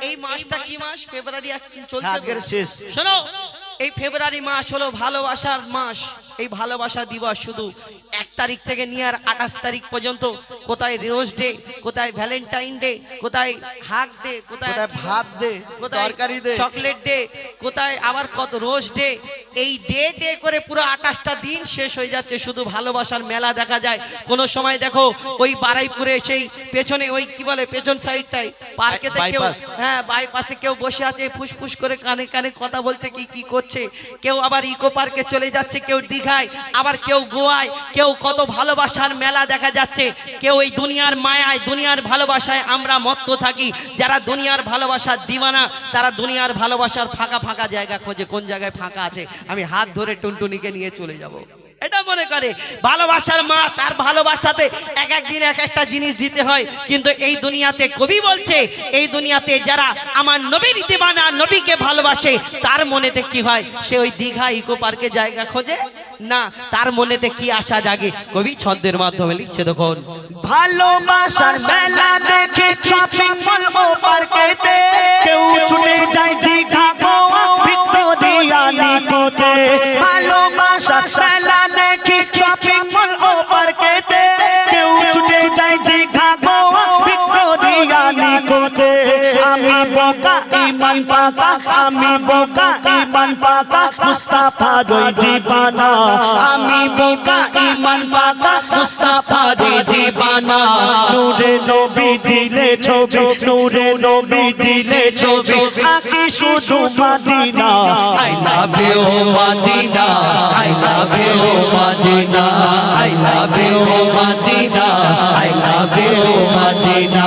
এই মাসটা কি মাস? ফেব্রুয়ারি চলছে, শেষ। শোনো, এই ফেব্রুয়ারি মাস হলো ভালোবাসার মাস। এই ভালোবাসা দিবস শুধু 1 তারিখ থেকে নিয়ে আর 28 তারিখ পর্যন্ত কোথায় রোজ ডে, কোথায় ভ্যালেন্টাইন ডে, কোথায় হাগ ডে, কোথায় ভাত ডে, কোথায় তরকারি ডে, চকলেট ডে, কোথায় আবার কত রোজ ডে। এই ডে ডে করে পুরো 28টা দিন শেষ হয়ে যাচ্ছে, শুধু ভালোবাসার মেলা দেখা যায়। কোন সময় দেখো ওই বারাইপুরে সেই পেছনে ওই কি বলে পেছন সাইডটাই পার্কেতে কেউ, হ্যাঁ বাইপাসে কেউ বসে আছে, ফুসফুস করে কানে কানে কথা বলছে, কি কি করছে। কেউ আবার ইকো পার্কে চলে যাচ্ছে, কেউ দীঘায়, আবার কেউ গোয়ায়, কেউ কত ভালোবাসার মেলা দেখা যাচ্ছে। কেউ এই দুনিয়ার মায়ায়, দুনিয়ার ভালোবাসায় আমরা মত্ত থাকি। যারা দুনিয়ার ভালোবাসার দিওয়ানা, তারা দুনিয়ার ভালোবাসার ফাঁকা ফাঁকা জায়গা খোঁজে, কোন জায়গায় ফাঁকা আছে আমি হাত ধরে টুনটুনিকে নিয়ে চলে যাব, এটা মনে করে। ভালোবাসার মাস, আর ভালোবাসাতে এক এক দিন এক একটা জিনিস দিতে হয়। কিন্তু এই দুনিয়াতে কবি বলছে, এই দুনিয়াতে যারা আমার নবীর দিওয়ানা, নবীকে ভালোবাসে, তার মনেতে কি হয়? সে ওই দীঘা ইকো পার্কে জায়গা খোঁজে না, তার মনেতে কি আশা জাগে? কবি ছন্দের মাধ্যমে লিখছে, দেখুন। ভালোবাসার মেলা দেখে শপিং মল ও পার্কেতে কেউ ছুটে যায় দীঘা গোয়া ভিক্টোরিয়া নিকোতে। ভালোবাসার মেলা দেখে শপিং মল ও পার্কেতে কেউ ছুটে যায় দীঘা গোয়া ভিক্টোরিয়া নিকোতে। আমি বোকা ঈমান পাকা, আমি বোকা ঈমান পাকা, মুস্তাফার ওই দিওয়ানা। আমি বোকা ঈমান পাকা, মুস্তাফার ওই দিওয়ানা। নূরে নবী দিলে ছবি, নূরে নবী দিলে ছবি, আঁকি শুধু Medina. I love you Madina, I love you Madina, I love you Madina, I love you Madina,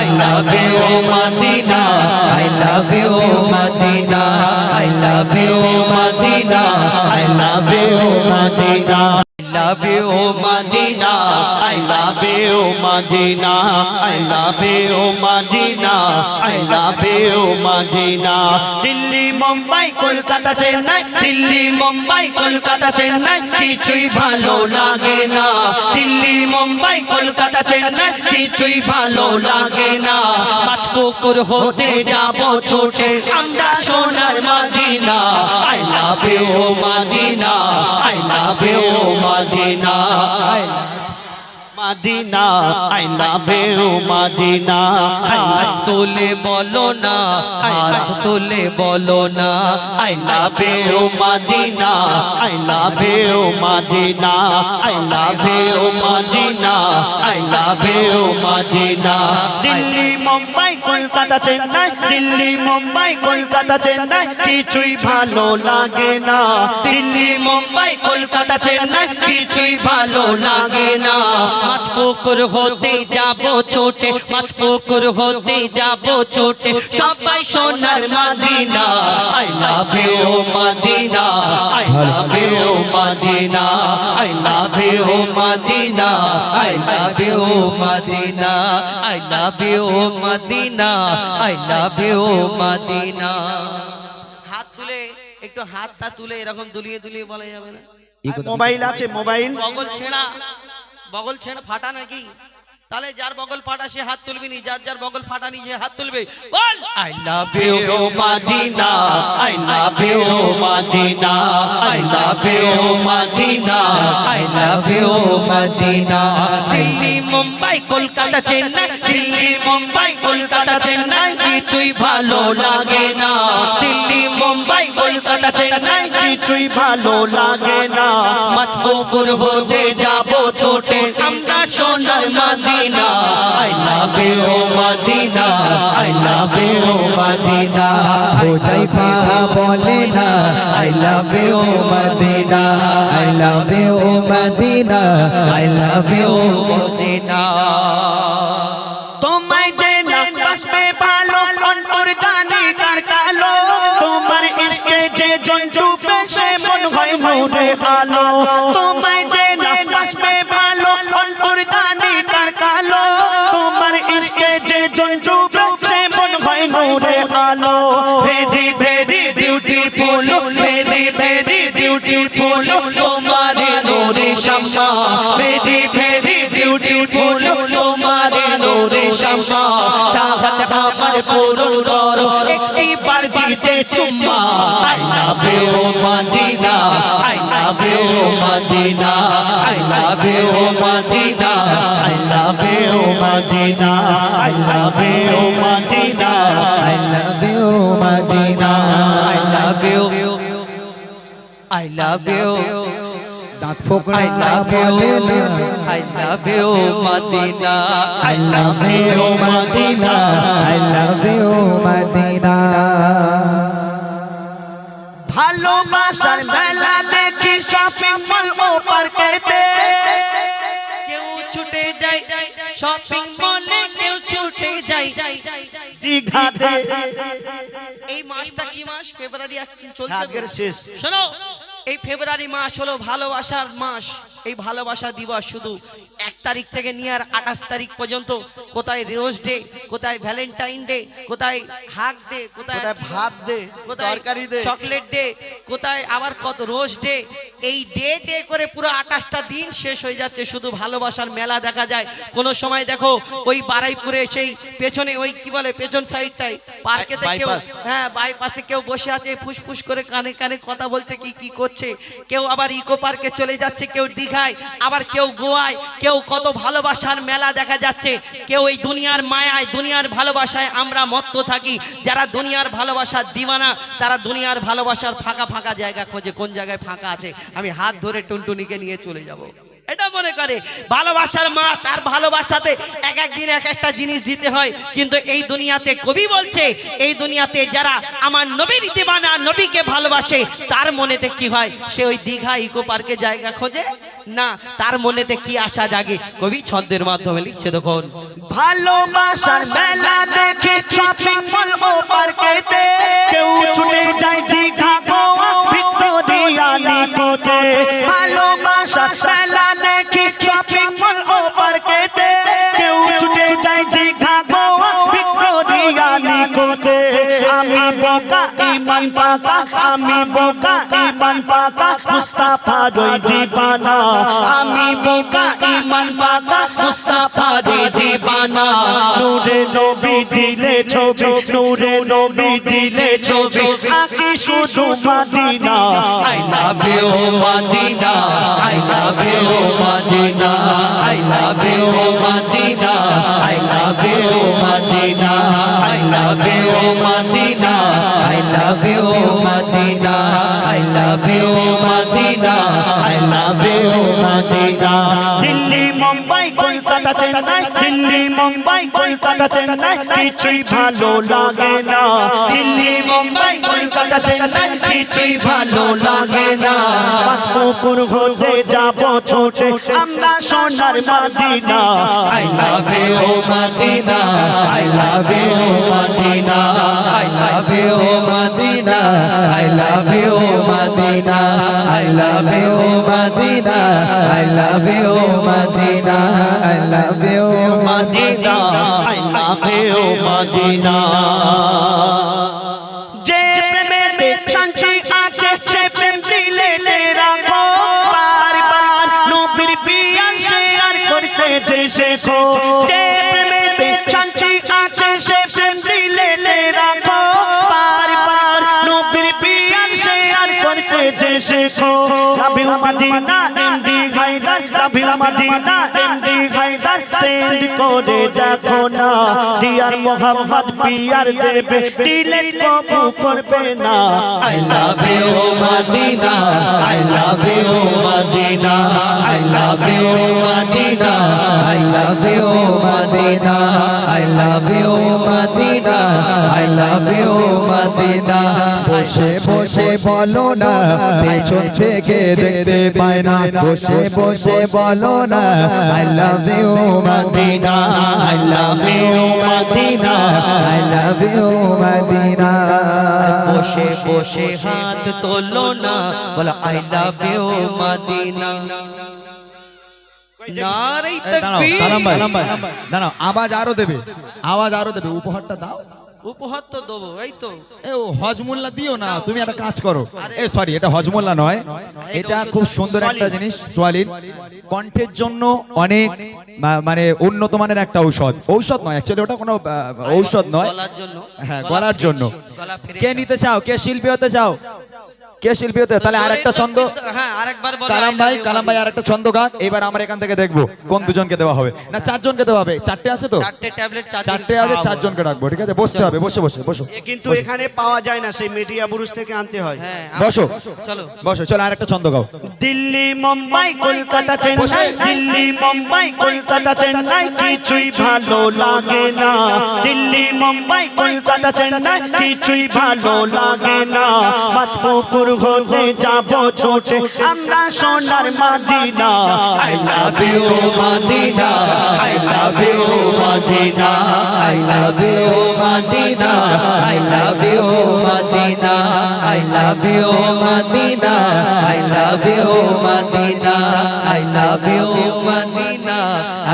I love you Madina, I love you Madina, I love you Madina, I love you Madina. I love you Madina, I love you Madina, I love you Madina, I love you Madina. Delhi Mumbai Kolkata Chennai, Delhi Mumbai Kolkata Chennai, কিছুই ভালো লাগে না। দিল্লি মুম্বাই কলকাতা চেন্নাই, কিছুই ভালো লাগে না। পাঁচপুকুর হতে যাব ছোটে আমরা সোনার Madina. I love you Madina, I love you Madina, Madina, I love you Madina. হাত তুলে বলো না, হাত তুলে বলো না, I love you Madina, I love you Madina, I love you Madina, I love you Madina. Delhi Mumbai Kolkata Chennai, Delhi Mumbai Kolkata Chennai, কিছুই ভালো লাগে না। দিল্লি মুম্বাই কলকাতা চেন্নাই, কিছুই ভালো লাগে না। মাছপুকুর হতে যাব ছোটে, মাছপুকুর হতে যাব ছোটে, সবাই সোনার Madina. I love you Madina, I love you Madina, I love you Madina, I love you Madina, I love you Madina, I love you Madina. হাত তুলে একটু হাতটা তুলে এরকম দুলিয়ে দুলিয়ে বলা যাবে না? মোবাইল আছে, মোবাইল। বগল ছেঁড়া, বগল ছেঁড়া ফাটা নাকি? তাহলে যার বগল ফাটা সে হাত তুলবি নি, যার যার বগল ফাটা নি সে হাত তুলবে। বল I love you Madina, I love you Madina, I love you Madina, I love you Madina. Delhi Mumbai Kolkata Chennai, Delhi Mumbai Kolkata Chennai, কিছুই ভালো লাগে না। দিল্লি মুম্বাই কলকাতা চেন্নাই, কিছুই ভালো লাগে না। মাছপুকুর হতে যাব ছোটে আমরা সোনার Madina. I love you Madina, I love you Madina. Huzaifa bole na, I love you Madina, I love you Madina, I love you Madina. তোমায় যে না বাসবে ভালো অন্তর জানি কার কালো, তোমার ইশকে যে জন ডুবে সে মন হয় নূরে আলো। তোমায় যে না বাসবে ভালো অন্তর জানি কার কালো, তোমার ইশকে যে জন ডুবে সে মন হয় নূরে আলো। Very very beautiful, very very beautiful তোমার নূরে শামা। ভেরি ভেরি বিউটিফুল তোমার নূরে শামা চাহত আমার পূরণ করো একটি বার দিতে চুম্মা I love you Medina I love you Medina I love you Medina I love you Medina I love you Medina I love you Medina I love you I love you. দাঁত ফোকরা I love you. I love you, Madina. I love you, Madina. I love you, Madina. ভালোবাসার মেলা দেখি shopping mall ও পার্কেতে কেউ ছুটে যায় shopping মলে, কেউ ছুটে যায় দীঘাতে। এই মাসটা কি মাস? ফেব্রুয়ারি চলছে আগের শেষ। শোনো, এই ফেব্রুয়ারি মাস হলো ভালোবাসার মাস। এই ভালোবাসা দিবস শুধু 1 তারিখ থেকে নিয়ে আর 28 তারিখ পর্যন্ত কোথায় রোজ ডে, কোথায় ভ্যালেন্টাইন ডে, কোথায় হাগ ডে, কোথায় ভাত দে, কোথায় তরকারি দে, চকলেট ডে, কোথায় আবার কত রোজ ডে। এই ডে করে পুরো 28টা দিন শেষ হয়ে যাচ্ছে, শুধু ভালোবাসার মেলা দেখা যায়। কোন সময় দেখো ওই বারাইপুরে সেই পেছনে ওই কি বলে পেছন সাইডটাই পার্কেতে কেউ, হ্যাঁ বাইপাসে কেউ বসে আছে, ফুসফুস করে কানে কানে কথা বলছে, কি করছে। কেউ আবার ইকো পার্কে চলে যাচ্ছে, কেউ দীঘায়, আবার কেউ গোয়ায়, কেউ কত ভালোবাসার মেলা দেখা যাচ্ছে। কেউ এই দুনিয়ার মায়ায়, দুনিয়ার ভালোবাসায় আমরা মত্ত থাকি। যারা দুনিয়ার ভালোবাসার দিওয়ানা, তারা দুনিয়ার ভালোবাসার ফাঁকা ফাঁকা জায়গা খোঁজে, কোন জায়গায় ফাঁকা আছে আমি হাত ধরে টুনটুনিকে নিয়ে চলে যাব, এটা মনে করে। ভালোবাসার মাস, আর ভালোবাসাতে এক এক দিন এক একটা জিনিস দিতে হয়। কিন্তু এই দুনিয়াতে কবি বলছে, এই দুনিয়াতে যারা আমার নবীর দিওয়ানা, নবীকে ভালোবাসে, তার মনেতে কি হয়? সে ওই দীঘা ইকো পার্কে জায়গা খোঁজে না, তার মনেতে কি আশা জাগে? কবি ছন্দের মাধ্যমে লিখছে, দেখুন। ভালোবাসার মেলা দেখি শপিং মল ও পার্কেতে কেউ ছুটে যায় দীঘা গোয়া ভিক্টোরিয়া নিকোতে। ভালোবাসার মেলা দেখি শপিং মল ও পার্কেতে কেউ ছুটে যায় দীঘা গোয়া ভিক্টোরিয়া নিকোতে। আমি বোকা ইমান পাকা, আমি বোকা ইমান পাকা, মুস্তাফার ওই দিওয়ানা। আমি বোকা ইমান পাকা, মুস্তাফার ওই দিওয়ানা। নূরে নবী দিলে ছবি, নূরে নবী দিলে ছবি, আঁকি শুধু Medina. I love you, Madina. I love you, Madina. I love you, Madina. I love you, Madina. I love you, Madina. I love you, Madina. I love you, Madina. I love you, Madina. Delhi Mumbai Kolkata Chennai, Delhi Mumbai Kolkata Chennai, কিছুই ভালো লাগে না। দিল্লি মুম্বাই কলকাতা চেন্নাই কিছুই ভালো লাগে না। পুকুর হতে যাব ছোটে আমরা সোনার Madina. I love you, Madina. I love you, Madina. I love you, Madina. I love you, Madina. I love you, Madina. I love you, Madina. I love you, Madina, I love you Madina. যে প্রেমেতে শান্তি আছে সে প্রেম দিলে রাখো, বারবার নবীর পিয়ার শেয়ার করতে যে শেখো। যে প্রেমেতে শান্তি আছে সে প্রেম দিলে রাখো, বারবার নবীর পিয়ার শেয়ার করতে যে শেখো। রাবিল মদিনা এমডি হায়দার, রাবিল মদিনা এমডি হায়দার, সেন্ড করে দেখো না। ডিয়ার মোহাম্মদ পিয়ার দেবে, দিলে কবু করবে না। I love you, Madina. I love you, Madina. I love you, Madina. I love you, Madina. I love you, Madina. I love you, Madina. বসে বসে বলো না পেছন থেকে দেখতে পায় না, বসে বসে বলো না I love you Madina, I love you Madina, I love you Madina. বসে বসে হাত তোলো না, বলো আই লাভ ইউ মদিনা। নারে তাকবীর। দাঁড়াও, আওয়াজ আরো দেবে, আওয়াজ আরো দেবে, উপহারটা দাও। উপহার তো দেবো, এই তো এ ও হজমোল্লা দিও না, তুমি একটা কাজ করো। এ সরি, এটা হজমোল্লা নয়, এটা খুব সুন্দর একটা জিনিস, সোয়ালিন। কণ্ঠের জন্য অনেক মানে উন্নত মানের একটা ঔষধ। ঔষধ নয় অ্যাকচুয়ালি, ওটা কোনো ঔষধ নয়। গলার জন্য, হ্যাঁ, গলার জন্য। গলা ফ্রেশ। কে নিতে চাও? কে শিল্পী হতে চাও? কে শিল্পী হতে? তাহলে আরেকটা ছন্দ। হ্যাঁ, আরেকবার বলো। কালাম ভাই আরেকটা ছন্দ গান। এবার আমরা এখান থেকে দেখবো কোন দুজনকে দেওয়া হবে। না, চারজনকে দেওয়া হবে। চারটে আছে তো? চারটে ট্যাবলেট, চারটে আছে, চারজনকে রাখবো। ঠিক আছে, বসতে হবে। বসো। কিন্তু এখানে পাওয়া যায় না, সেই মিডিয়া বুরুজ থেকে আনতে হয়। হ্যাঁ, বসো। চলো চলো আরেকটা ছন্দ গাও। দিল্লি মুম্বাই কলকাতা চেন্নাই, দিল্লি মুম্বাই কলকাতা চেন্নাই, কিছুই ভালো লাগে না। দিল্লি মুম্বাই কলকাতা চেন্নাই, কিছুই ভালো লাগে না। মাতপুকুর হতে যাবো ছোটে আমরা সোনার Madina. I love you Madina, I love you Madina, I love you Madina, I love you Madina, I love you Madina, I love you Madina, I love you Madina,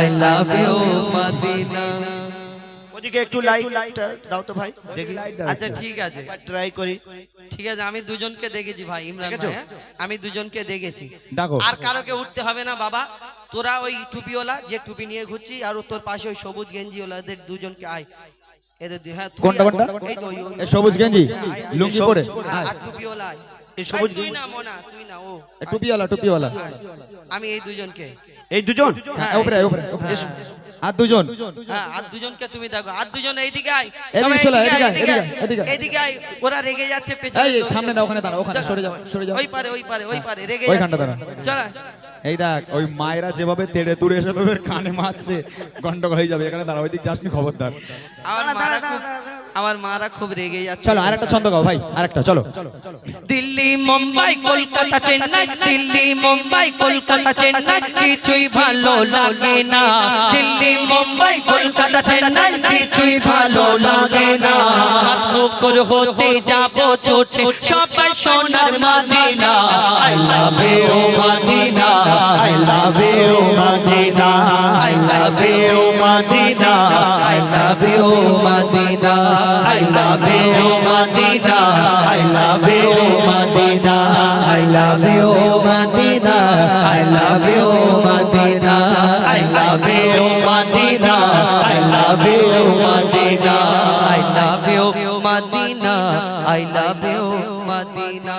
I love you Madina. ওদিকে একটু light দাও তো ভাই, দেখি। আচ্ছা ঠিক আছে, try করি। ঠিক আছে, আমি দুজনকে দেখেছি ভাই, ইমরান ভাই, হ্যাঁ? আমি দুজনকে দেখেছি। ডাকো। আর কারোকে উঠতে হবে না বাবা, তোরা ওই টুপিওয়ালা যে টুপি নিয়ে ঘুরছি, আর তোর পাশে ওই সবুজ গেঞ্জিওয়ালা, এদের দুজনকে আয়। এদের হ্যাঁ, তুই কোনটা? এই তো এ সবুজ গেঞ্জি লুঙ্গি পরে আর টুপিওয়ালা আয়। এই সবুজ তুই না মোনা, তুই না ও, টুপিওয়ালা। আমি এই দুজনকে। এই দুজন? হ্যাঁ, উপরে আর দুজন। হ্যাঁ, আর দুজনকে তুমি দেখো। আর দুজন এইদিকে আয়, এদিকে সবাই চলো, এইদিকে আয়, এদিকে, এইদিকে আয়, এদিকে। এইদিকে আয়। ওরা রেগে যাচ্ছে পেছনে। এই সামনে না, ওখানে দাঁড়া, ওখানে সরে যাও। ওই পারে রেগে ওইখানটা যাচ্ছে। দাঁড়া। চল। এই দেখ, ওই মায়েরা যেভাবে তেড়ে তুড়ে এসে তোদের কানে মারছে, গন্ডগোল হয়ে যাবে। এখানে দাঁড়া, ওইদিক যাসনি, খবরদার। আমার মারা খুব রেগে যাচ্ছে। চলো আরেকটা ছন্দ গাও ভাই, আরেকটা। চলো। দিল্লি মুম্বাই কলকাতা চেন্নাই, দিল্লি মুম্বাই কলকাতা চেন্নাই, কিছুই ভালো লাগে না। দিল্লি মুম্বাই কলকাতা চেন্নাই, কিছুই ভালো লাগে না। মাতপুকুর হতে যাবো ছোটে সবাই সোনার Madina. I love you Madina, I love you Madina, I love you Madina, I love you Madina, I love you Madina, I love you Madina, I love you Madina, I love you Madina, I love you Madina, I love you Madina, I love you Madina, I love you Madina.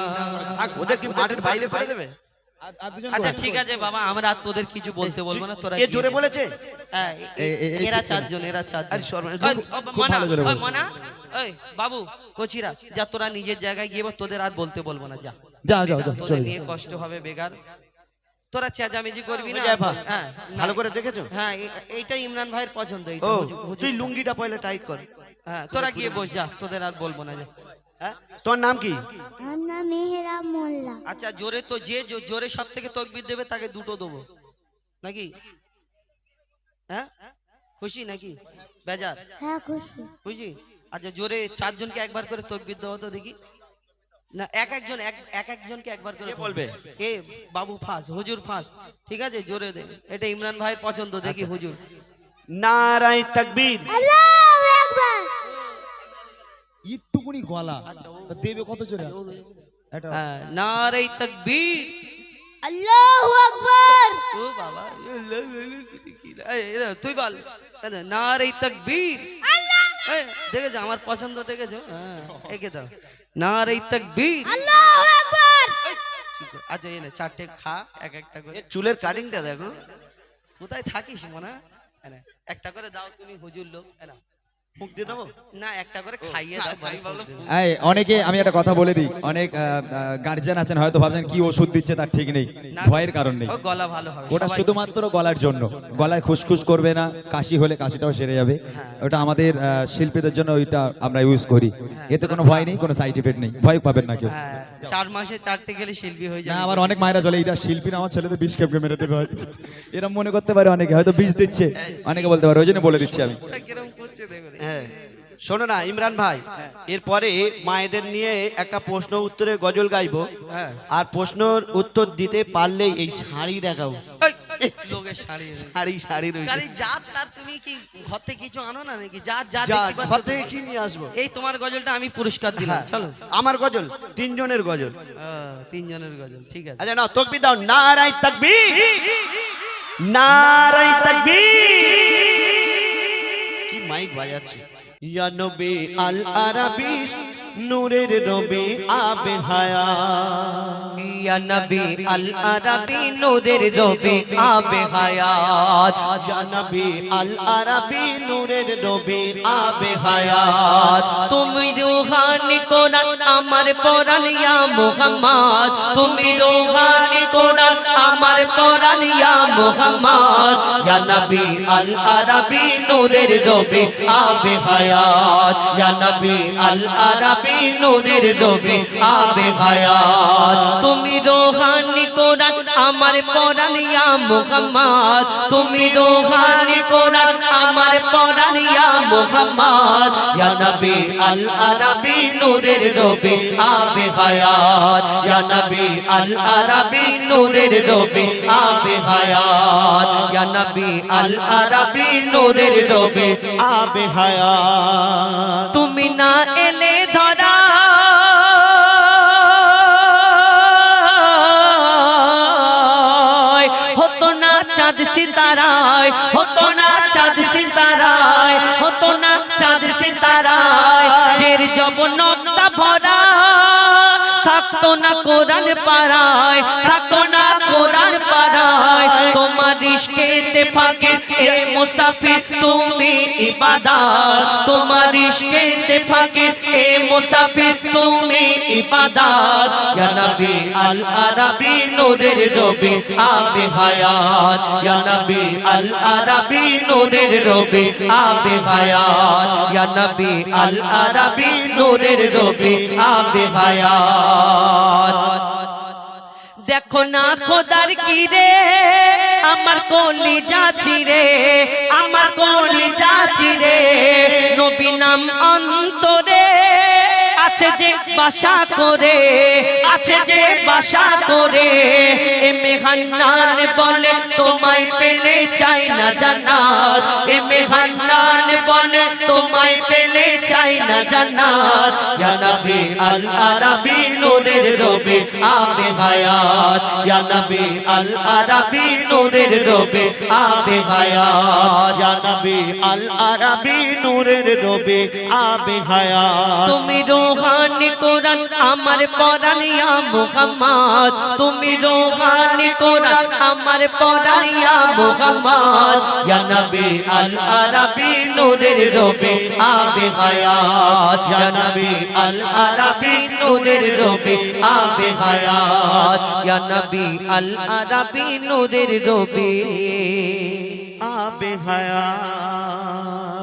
ওদের কি মাঠের বাইরে করে দেবে? আচ্ছা ঠিক আছে বাবা, আমরা আর তোদের কিছু বলতে বলবো না। তোরা কে জোরে বলেছে? হ্যাঁ, এরা চারজন। আরে সর্বনাশ, মানা, মানা, এই বাবু কোচিরা, যা তোরা নিজের জায়গায় গিয়ে বস, তোদের আর বলতে বলবো না। যা, যাও। তোদের নিয়ে কষ্ট হবে বেকার। তোরা চেঁচামেচি করবি না। হ্যাঁ, ভালো করে দেখেছো? হ্যাঁ, এইটাই ইমরান ভাইয়ের পছন্দ। এইটা ও, হুজুর। তুই লুঙ্গিটা পয়লা টাইট কর। হ্যাঁ, তোরা গিয়ে বস, যা, তোদের আর বলবো না। যা। হ্যাঁ, তোর নাম কি? আমার নাম মেহরাব মোল্লা। আচ্ছা, জোরে তো যে জোরে সব থেকে তকবির দেবে তাকে দুটো দেবো নাকি? হ্যাঁ, খুশি নাকি বেজার? হ্যাঁ খুশি। খুশি? আচ্ছা, জোরে চারজনকে একবার করে তকবির দেওয়া তো দেখি। না, একজনকে একবার করে বলবে? এ বাবু ফাঁস, হুজুর ফাঁস। ঠিক আছে, জোরে দে। এটা ইমরান ভাইয়ের পছন্দ, দেখি হুজুর। নারায়ে তাকবীর। আল্লাহু আকবার। একটুকুনি গলা, তা দেবে কত জোরে? হ্যাঁ, নারে তাকবীর। আল্লাহু আকবার। ও বাবা, তুই বল। নারে তাকবীর। দেখেছো আমার পছন্দ, দেখেছো? হ্যাঁ, একে দাও। নারে তাকবীর। আল্লাহু আকবার। আচ্ছা, এনে চারটে খা, এক একটা করে। চুলের কাটিংটা দেখো। কোথায় থাকিস মনা? একটা করে দাও তুমি, হুজুর লোক। মুখ দিয়ে দেবো না, একটা করে খাইয়ে দাও। এই অনেকে, আমি একটা কথা বলে দিই, অনেক গার্জিয়ান আছেন হয়তো ভাবছেন কি ওষুধ দিচ্ছে তার ঠিক নেই। ভয়ের কারণ নেই, ও গলা ভালো হবে। ওটা শুধুমাত্র গলার জন্য। গলায় খুসখুস করবে না, কাশি হলে কাশিটাও সেরে যাবে। ওটা আমাদের শিল্পীদের জন্য ওইটা আমরা ইউজ করি। এতে কোনো ভয় নেই, কোনো সাইড এফেক্ট নেই, ভয় পাবেন না কেউ। 4 মাসে 4টে গেলে শিল্পী হয়ে না, যাবে। আবার অনেক মায়েরা চলে, এটা শিল্পী না, আমার ছেলেদের বিষ খেপকে মেরে দেবে হয়তো, এরকম মনে করতে পারে অনেকে, হয়তো বিষ দিচ্ছে, অনেকে বলতে পারে, ওই জন্য বলে দিচ্ছি আমি। ওটা কিরকম করছে দেখো। হ্যাঁ, শোনো না ইমরান ভাই, এরপরে মায়েদের নিয়ে একটা প্রশ্ন উত্তরে গজল গাইবো। হ্যাঁ, আর প্রশ্নের উত্তর দিতে পারলেই এই শাড়ি দেখাবো। এই, লোকের শাড়ি শাড়ি শাড়ি রয়েছে গাড়ি জাত তার তুমি কি ঘর থেকে কিছু আনো না নাকি জাত জাত যা, দেখতে পাচ্ছ ঘর তো? থেকে কি নিয়ে আসবো? এই তোমার গজলটা আমি পুরস্কার দিলাম হ্যাঁ, চলো আমার গজল 3 জনের গজল। তিনজনের গজল ঠিক আছে আচ্ছা নাও তাকবীর দাও, নারায়ে তাকবীর, নারায়ে তাকবীর। কি মাইক বাজাচ্ছে। ইয়া নবী আল আরাবি নূরের নবী আবে হায়াত, ইয়া নবী আল আরাবি নূরের নবী আবে হায়াত ইয়া নবী আল আরাবি নূরের নবী আবে হায়াত তুমি রূহানি কোরআন আমার পরাণ ইয়া মুহাম্মদ তুমি রূহানি কোরআন আমার পরাণ ইয়া মুহাম্মদ ইয়া নবী আল আরাবি নূরের নবী আবে হায়াত ইয়া নবী আল আরাবি নূরের নবী আবে হায়াত তুমি রূহানি কোরআন আমার পরাণ ইয়া মুহাম্মদ তুমি রূহানি কোরআন আমার পরাণ ইয়া মুহাম্মদ ইয়া নবী আল আরাবি নূরের নবী আবে হায়াত ইয়া নবী আল আরাবি নূরের নবী আবে হায়াত ইয়া নবী আল আরাবি নূরের নবী আবে হায়াত। তুমি না এলে ধরা হতো না চাঁদ সিতারায় হতো না চাঁদ সিতারায় হতো না চাঁদ সিতারায় জের জবনতা ভরা থাকতো না কোরআন পাড়ায় থাকতো না কোরআন পাড়ায় তোমার ইশকেতে ফাঁকে এ মুসাফির তুমি ইবাদত তোমার ইশকেতে ফাঁকে এ মুসাফির তুমি ইবাদত ইয়া নবী আল আরাবি নূরের নবী আবে হায়াত ইয়া নবী আল আরাবি নূরের নবী আবে হায়াত ইয়া নবী আল আরাবি নূরের নবী আবে হায়াত দেখো না খোদার কি রে আমার কলিজা চিরে আমার কলিজা চিরে নবী নাম অন্তরে আছে যে বাসা করে আছে যে বাসা করে এ মেঘান্নান বলে তোমায় পেলে চাই না জান্নাত এ মেঘান্নান বলে তোমায় পেলে চাই না জান্নাত ইয়া নবী আল আরাবি নূরের নবী আবে হায়াত ইয়া নবী আল আরাবি নূরের নবী আবে হায়াত ইয়া নবী আল আরাবি নূরের নবী আবে হায়াত। তুমি রূহানি কোরআন আমার পরাণ ইয়া মুহাম্মদ তুমি রূহানি কোরআন আমার পরাণ ইয়া মুহাম্মদ ইয়া নবী আল আরাবি নূরের নবী আবে হায়াত ইয়া নবী আল আরাবি নূরের নবী আবে হায়াত ইয়া নবী আল আরাবি নূরের নবী আবে হায়াত।